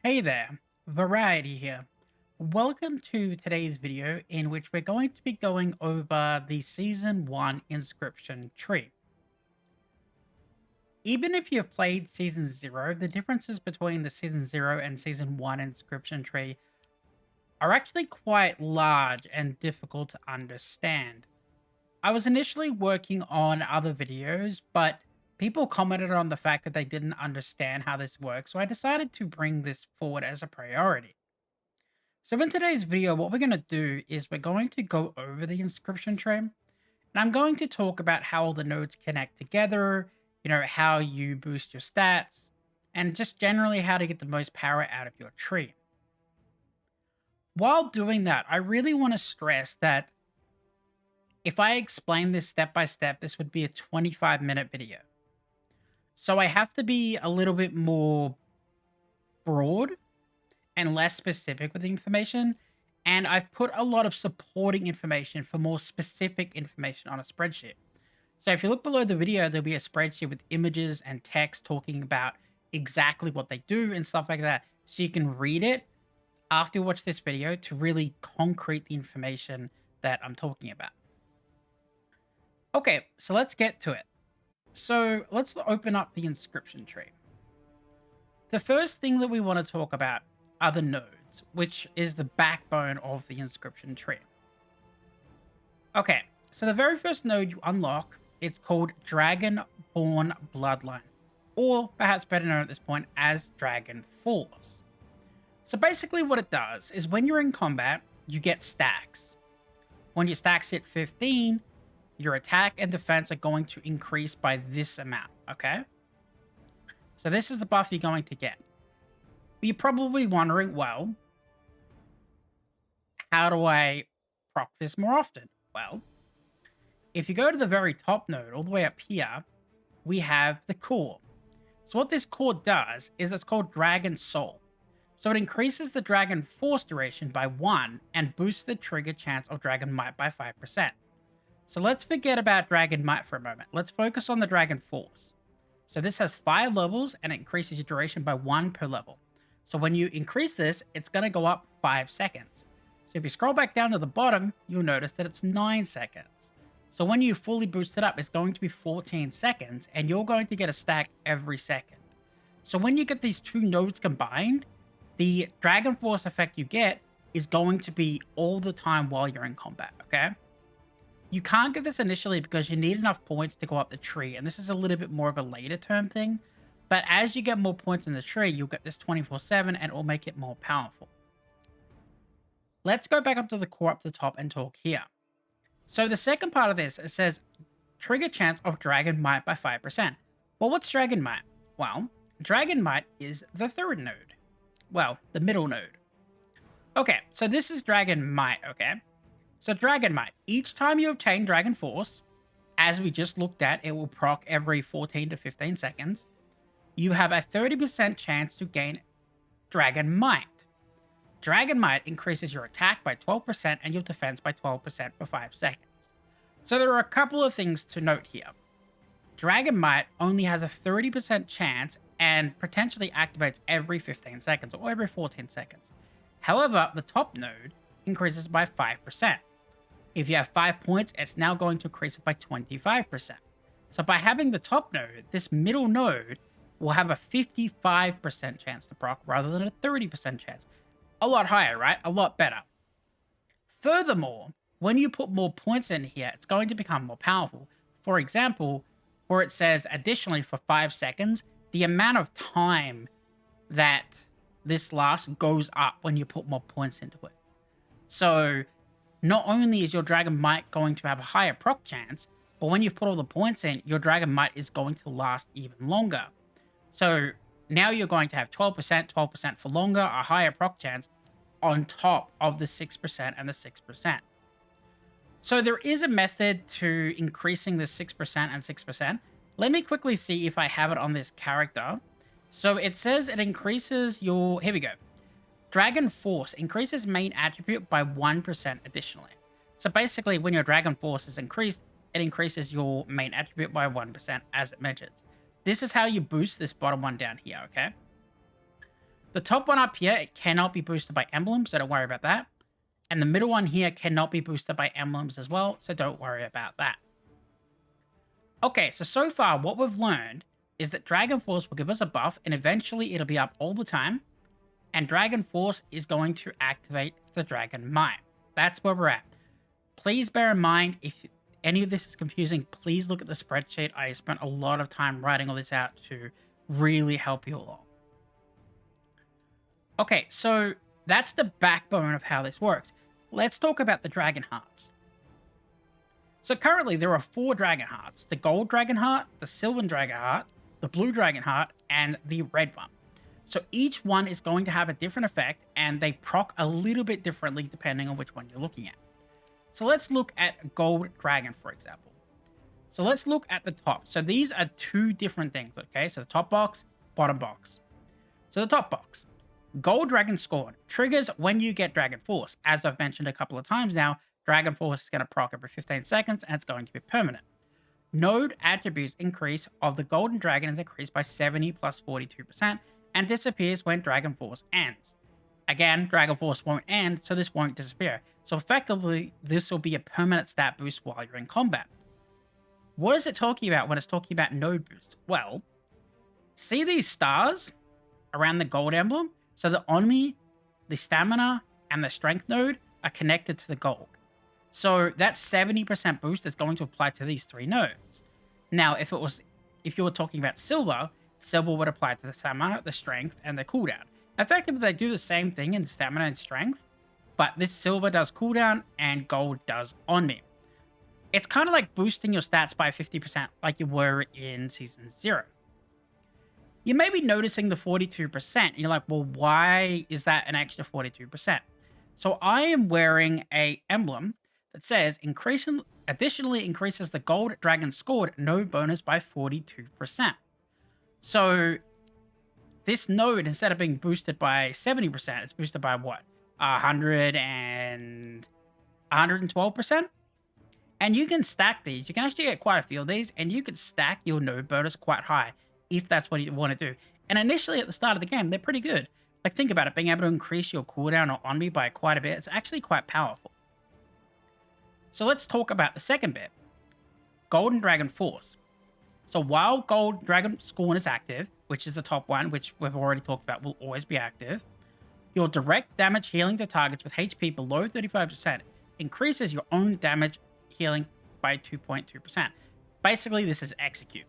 Hey there, Variety here. Welcome to today's video in which we're going to be going over the Season 1 Inscription tree. Even if you've played Season 0, the differences between the Season 0 and Season 1 Inscription tree are actually quite large and difficult to understand. I was initially working on other videos, but people commented on the fact that they didn't understand how this works, so I decided to bring this forward as a priority. So in today's video, what we're going to do is we're going to go over the inscription tree, and I'm going to talk about how all the nodes connect together, how you boost your stats, and just generally how to get the most power out of your tree. While doing that, I really want to stress that if I explain this step by step, this would be a 25-minute video. So I have to be a little bit more broad and less specific with the information. And I've put a lot of supporting information for more specific information on a spreadsheet. So if you look below the video, there'll be a spreadsheet with images and text talking about exactly what they do and stuff like that. So you can read it after you watch this video to really concrete the information that I'm talking about. Okay, so let's get to it. So let's open up the inscription tree. The first thing that we want to talk about are the nodes, which is the backbone of the inscription tree. Okay, so the very first node you unlock, it's called Dragonborn Bloodline, or perhaps better known at this point as Dragon Force. So basically what it does is when you're in combat, you get stacks. When your stacks hit 15, your attack and defense are going to increase by this amount, okay? So this is the buff you're going to get. You're probably wondering, well, how do I proc this more often? Well, if you go to the very top node, all the way up here, we have the core. So what this core does is it's called Dragon Soul. So it increases the Dragon Force duration by 1 and boosts the trigger chance of Dragon Might by 5%. So let's forget about Dragon Might for a moment. Let's focus on the Dragon Force. So this has 5 levels and it increases your duration by 1 per level. So when you increase this, it's going to go up 5 seconds. So if you scroll back down to the bottom, you'll notice that it's 9 seconds. So when you fully boost it up, it's going to be 14 seconds, and you're going to get a stack every second. So when you get these two nodes combined, the Dragon Force effect you get is going to be all the time while you're in combat, okay? You can't get this initially because you need enough points to go up the tree, and this is a little bit more of a later term thing. But as you get more points in the tree, you'll get this 24/7 and it will make it more powerful. Let's go back up to the core up the top and talk here. So the second part of this, it says trigger chance of Dragon Might by 5%. Well, what's Dragon Might? Well, Dragon Might is the third node. Well, the middle node. Okay, so this is Dragon Might, okay? So Dragon Might, each time you obtain Dragon Force, as we just looked at, it will proc every 14 to 15 seconds. You have a 30% chance to gain Dragon Might. Dragon Might increases your attack by 12% and your defense by 12% for 5 seconds. So there are a couple of things to note here. Dragon Might only has a 30% chance and potentially activates every 15 seconds or every 14 seconds. However, the top node increases by 5%. If you have 5 points, it's now going to increase it by 25%. So by having the top node, this middle node will have a 55% chance to proc rather than a 30% chance. A lot higher, right? A lot better. Furthermore, when you put more points in here, it's going to become more powerful. For example, where it says additionally for 5 seconds, the amount of time that this lasts goes up when you put more points into it. So not only is your Dragon Might going to have a higher proc chance, but when you've put all the points in, your Dragon Might is going to last even longer. So now you're going to have 12% for longer, a higher proc chance on top of the 6% and the 6%. So there is a method to increasing the 6% and 6%. Let me quickly see if I have it on this character. So it says it increases your... Here we go. Dragon Force increases main attribute by 1% additionally. So basically, when your Dragon Force is increased, it increases your main attribute by 1% as it mentions. This is how you boost this bottom one down here, okay? The top one up here, it cannot be boosted by emblems, so don't worry about that. And the middle one here cannot be boosted by emblems as well, so don't worry about that. Okay, so far what we've learned is that Dragon Force will give us a buff, and eventually it'll be up all the time. And Dragon Force is going to activate the Dragon Mine. That's where we're at. Please bear in mind, if any of this is confusing, please look at the spreadsheet. I spent a lot of time writing all this out to really help you along. Okay, so that's the backbone of how this works. Let's talk about the Dragon Hearts. So currently there are 4 Dragon Hearts: the Gold Dragon Heart, the Silver Dragon Heart, the Blue Dragon Heart, and the Red one. So each one is going to have a different effect, and they proc a little bit differently depending on which one you're looking at. So let's look at Gold Dragon, for example. So let's look at the top. So these are 2 different things, okay? So the top box, bottom box. So the top box. Gold Dragon Scorn triggers when you get Dragon Force. As I've mentioned a couple of times now, Dragon Force is going to proc every 15 seconds, and it's going to be permanent. Node attributes increase of the Golden Dragon is increased by 70 plus 42%, and disappears when Dragon Force ends. Again, Dragon Force won't end, so this won't disappear. So effectively, this will be a permanent stat boost while you're in combat. What is it talking about when it's talking about node boost? Well, see these stars around the gold emblem? So the Onmi, the stamina, and the strength node are connected to the gold. So that 70% boost is going to apply to these 3 nodes. Now, if you were talking about silver, silver would apply to the stamina, the strength, and the cooldown. Effectively, they do the same thing in stamina and strength, but this silver does cooldown and gold does Onmi. It's kind of like boosting your stats by 50% like you were in Season 0. You may be noticing the 42%. You're like, well, why is that an extra 42%? So I am wearing a emblem that says additionally increases the Gold Dragon scored node bonus by 42%. So this node, instead of being boosted by 70%, it's boosted by what? 112%? And you can stack these. You can actually get quite a few of these, and you can stack your node bonus quite high if that's what you want to do. And initially at the start of the game, they're pretty good. Like, think about it, being able to increase your cooldown or Onmi by quite a bit. It's actually quite powerful. So let's talk about the second bit. Golden Dragon Force. So while Gold Dragon Scorn is active, which is the top one, which we've already talked about will always be active, your direct damage healing to targets with HP below 35% increases your own damage healing by 2.2%. Basically, this is execute.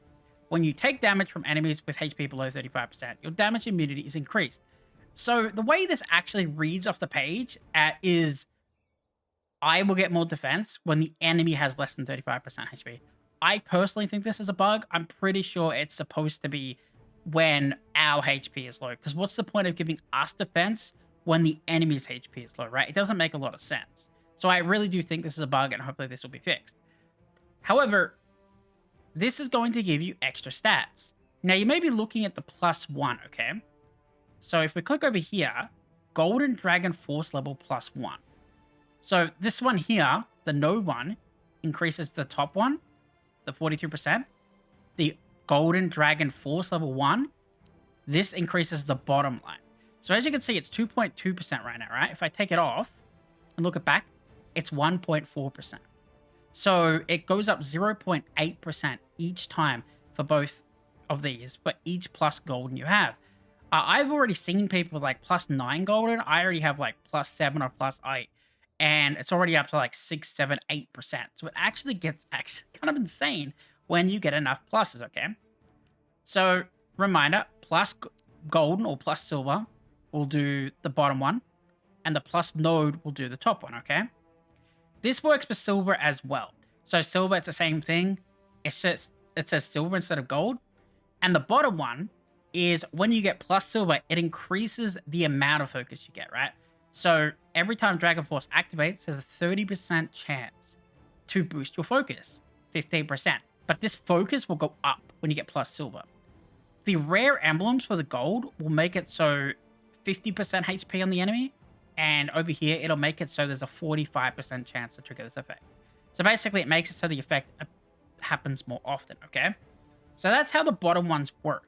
When you take damage from enemies with HP below 35%, your damage immunity is increased. So the way this actually reads off the page is I will get more defense when the enemy has less than 35% HP. I personally think this is a bug. I'm pretty sure it's supposed to be when our HP is low. Because what's the point of giving us defense when the enemy's HP is low, right? It doesn't make a lot of sense. So I really do think this is a bug, and hopefully this will be fixed. However, this is going to give you extra stats. Now, you may be looking at the +1, okay? So if we click over here, Golden Dragon Force level +1. So this one here, the node one, increases the top one, the 42%. The Golden Dragon Force level 1, this increases the bottom line. So as you can see, it's 2.2% right now, right? If I take it off and look it back, it's 1.4%. So it goes up 0.8% each time for both of these, for each plus golden you have. I've already seen people with like +9 golden. I already have like +7 or +8. And it's already up to like 6, 7, 8%. So it actually gets kind of insane when you get enough pluses, okay? So, reminder, plus golden or plus silver will do the bottom one, and the plus node will do the top one, okay? This works for silver as well. So silver, it's the same thing. It's just, it says silver instead of gold. And the bottom one is when you get plus silver, it increases the amount of focus you get, right? So every time Dragon Force activates, there's a 30% chance to boost your focus, 15%. But this focus will go up when you get plus silver. The rare emblems for the gold will make it so 50% HP on the enemy, and over here, it'll make it so there's a 45% chance to trigger this effect. So basically, it makes it so the effect happens more often, okay? So that's how the bottom ones work.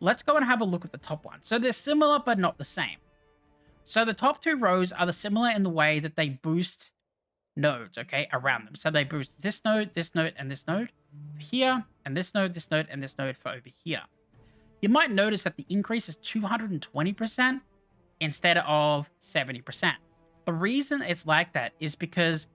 let's go and have a look at the top one. So they're similar, but not the same. So the top two rows are the similar in the way that they boost nodes, okay, around them. So they boost this node, and this node for here, and this node, and this node for over here. You might notice that the increase is 220% instead of 70%. The reason it's like that is because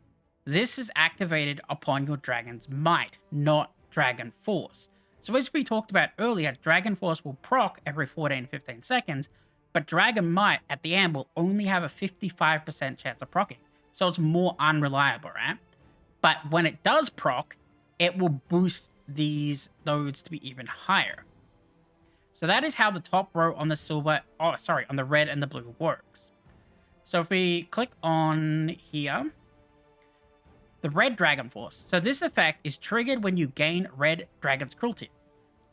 this is activated upon your Dragon's Might, not Dragon Force. So as we talked about earlier, Dragon Force will proc every 14 to 15 seconds, but Dragon Might at the end will only have a 55% chance of proccing. So it's more unreliable, right? But when it does proc, it will boost these nodes to be even higher. So that is how the top row on the on the red and the blue works. So if we click on here, the red Dragon Force. So this effect is triggered when you gain red Dragon's Cruelty.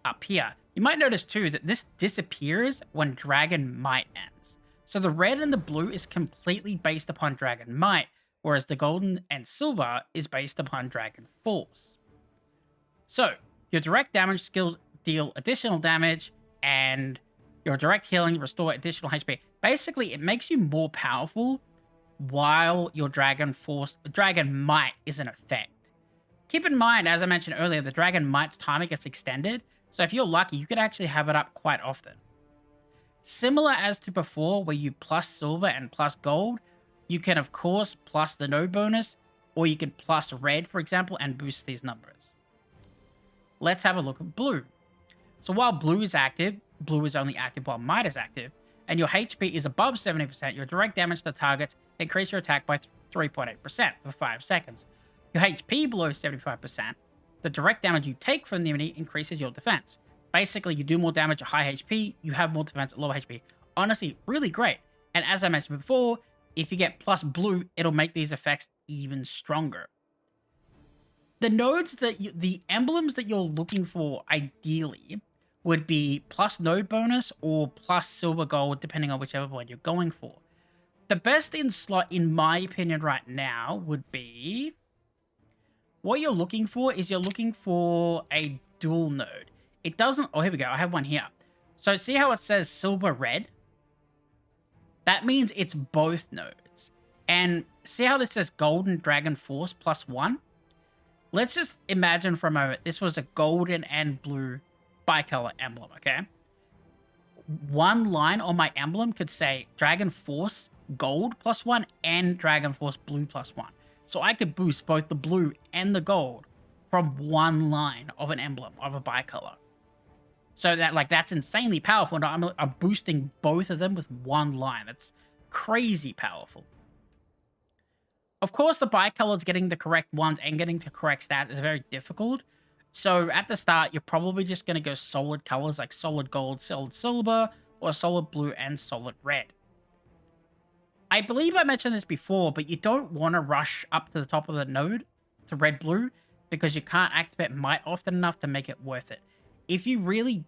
Up here, you might notice too that this disappears when Dragon Might ends. So the red and the blue is completely based upon Dragon Might, whereas the golden and silver is based upon Dragon Force. So your direct damage skills deal additional damage, and your direct healing restore additional HP. Basically, it makes you more powerful while your Dragon Might is in effect. Keep in mind, as I mentioned earlier, the Dragon Might's timer gets extended, so if you're lucky, you could actually have it up quite often. Similar as to before, where you plus silver and plus gold, you can of course plus the node bonus, or you can plus red, for example, and boost these numbers. Let's have a look at blue. So while blue is active, blue is only active while Might is active, and your HP is above 70%, your direct damage to targets increase your attack by 3.8% for 5 seconds. Your HP below 75%, the direct damage you take from the enemy increases your defense. Basically, you do more damage at high HP, you have more defense at low HP. Honestly, really great. And as I mentioned before, if you get plus blue, it'll make these effects even stronger. The the emblems that you're looking for ideally would be plus node bonus or plus silver gold, depending on whichever one you're going for. The best in slot, in my opinion, right now would be... What you're looking for is you're looking for a dual node. It doesn't... Oh, here we go. I have one here. So see how it says silver red? That means it's both nodes. And see how this says golden Dragon Force +1? Let's just imagine for a moment this was a golden and blue bicolor emblem, okay? One line on my emblem could say Dragon Force Gold +1 and Dragon Force Blue +1. So I could boost both the blue and the gold from one line of an emblem of a bicolor. So that's insanely powerful. And I'm boosting both of them with one line. That's crazy powerful. Of course, the bicolors getting the correct ones and getting the correct stats is very difficult. So at the start, you're probably just going to go solid colors like solid gold, solid silver, or solid blue and solid red. I believe I mentioned this before, but you don't want to rush up to the top of the node to red-blue because you can't activate Might often enough to make it worth it. If you really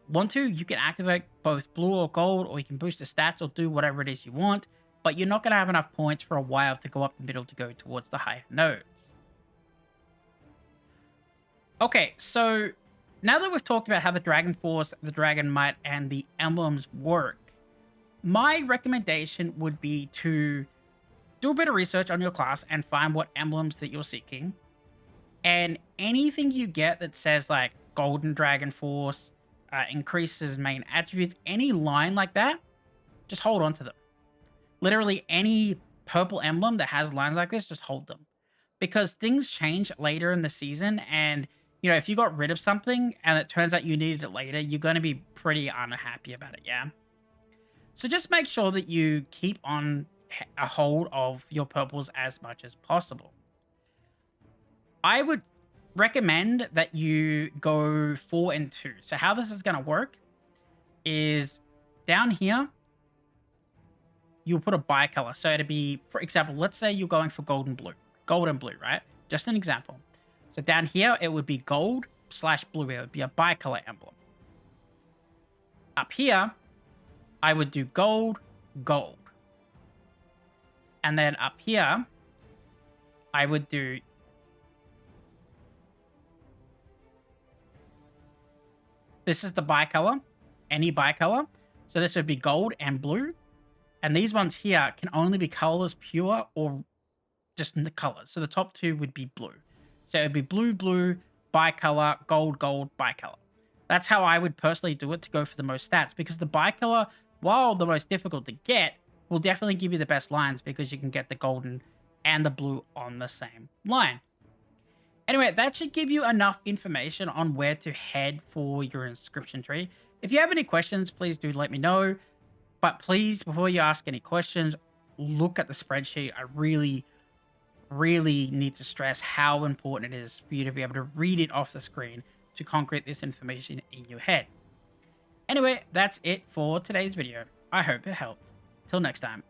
want to, you can activate both blue or gold, or you can boost the stats or do whatever it is you want, but you're not going to have enough points for a while to go up the middle to go towards the higher nodes. Okay, so now that we've talked about how the Dragon Force, the Dragon Might, and the emblems work, my recommendation would be to do a bit of research on your class and find what emblems that you're seeking. And anything you get that says like Golden Dragon Force, increases main attributes, any line like that, just hold on to them. Literally any purple emblem that has lines like this, just hold them. Because things change later in the season, and you know, if you got rid of something and it turns out you needed it later, you're going to be pretty unhappy about it, yeah? So just make sure that you keep on a hold of your purples as much as possible. I would recommend that you go 4 and 2. So how this is going to work is down here, you'll put a bicolor. So it'd be, for example, let's say you're going for gold and blue, right? Just an example. So down here, it would be gold/blue. It would be a bicolor emblem. Up here, I would do gold, gold. And then up here, I would do this is the bicolor. any bicolor. So this would be gold and blue. And these ones here can only be colors pure or just in the colors. So the top two would be blue. So it'd be blue, blue, bicolor, gold, gold, bicolor. That's how I would personally do it to go for the most stats, because the bicolor, while the most difficult to get, will definitely give you the best lines because you can get the golden and the blue on the same line. Anyway, that should give you enough information on where to head for your inscription tree. If you have any questions, please do let me know. But please, before you ask any questions, look at the spreadsheet. I really need to stress how important it is for you to be able to read it off the screen to concrete this information in your head. Anyway, that's it for today's video. I hope it helped. Till next time.